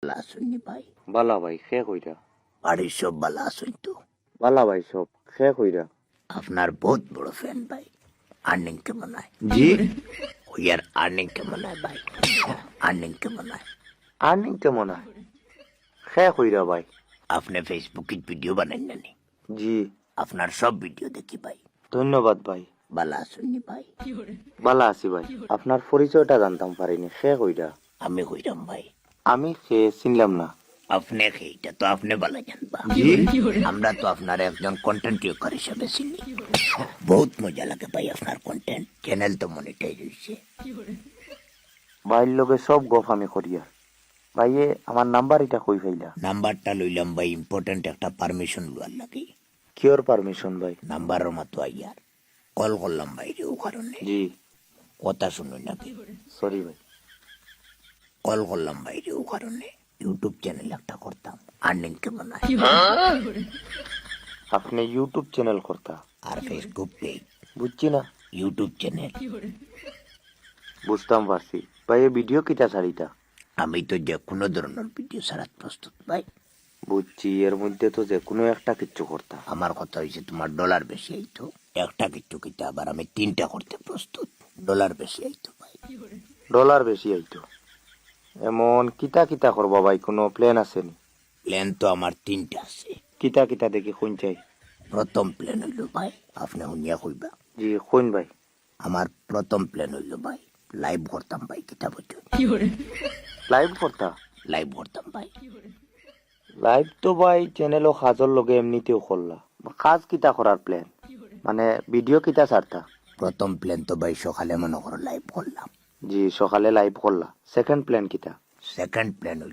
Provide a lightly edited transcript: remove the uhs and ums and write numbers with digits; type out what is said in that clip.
বালা শুনি ভাই, বালা ভাই খে কইরা বাড়ির সব বালা শুন তো। বালা ভাই সব খে কইরা আপনার বহুত বড় ফ্যান ভাই। আর্নিং কেমন হয়? জি ওয়ার আর্নিং কেমন হয় ভাই? আর্নিং কেমন হয়? আর্নিং কেমন হয় খে কইরা ভাই আপনি ফেসবুকে ভিডিও বানান জানি, জি আপনার সব ভিডিও দেখি ভাই। ধন্যবাদ ভাই বালা শুনি ভাই, বালা আছি ভাই আপনার পরিচয়টা জানতাম পারিনি খে কইরা আমি কইরাম ভাই। আমি খে চিনলাম না আপনি সেইটা তো আপনি বালা জানবা। জি আমরা তো আপনার একজন কন্টেন্ট ক্রিয়েটর হিসেবে চিনি। বহুত মজা লাগে ভাই আপনার কন্টেন্ট। চ্যানেল তো মনিটাইজ হইছে। ভাইয়ের লগে সব গপ আমি করিয়া ভাইয়ে আমার নাম্বার এটা কই ফাইলা নাম্বারটা লইলাম ভাই, ইম্পর্টেন্ট একটা পারমিশন লওয়ার লাগে। কিওর পারমিশন ভাই নাম্বারের মতো আইয়ার কল করলাম ভাই রে, ও কারণে জি কথা শুনুন নাকি। সরি ভাই কল করলাম ভাই রে, ও কারণে ইউটিউব চ্যানেল একটা করতাম। আর্নিং কেমন হয়? আপনি ইউটিউব চ্যানেল করতা আর ফেসবুক পেজ, বুঝছি না ইউটিউব চ্যানেল। বুঝতাম পারছি ভাইয়ে ভিডিও কিটা ছাড়িতা আমি তো যে কোনো ধরনের ভিডিও ছাড়াত প্রস্তুত ভাই। বুঝছি এর মধ্যে তো যে কোনো একটা কিচ্ছু করতা আমার কথা হয়েছে তোমার ডলার বেশি আইতো। একটা কিচ্ছু কিতা আবার আমি 3টা করতে প্রস্তুত। ডলার বেশি আইতো ভাই। ডলার বেশি আইতো এমন কিতা কিতা করবা ভাই কোনো প্ল্যান আছে নি প্ল্যান তো আমার 3টা আছে। কিতা কিতা দেখি কোন চাই প্রথম প্ল্যান হইল ভাই, আপনি শুনিয়া কইবা। জি কোন ভাই আমার প্রথম প্ল্যান হইল ভাই, লাইভ করতাম ভাই। কিতা বলছো? লাইভ করতা লাইভ করতাম ভাই। লাইভ তো ভাই চ্যানেলও কাজর লগে এমনিতেও করলা কাজ কিতা করার প্ল্যান মানে ভিডিও কিতা ছাড়তা প্রথম প্ল্যান তো ভাই সকালে মনে করো লাইভ করলাম। জি সকালে লাইভ করলা সেকেন্ড প্ল্যান কিতা সেকেন্ড প্ল্যান হইল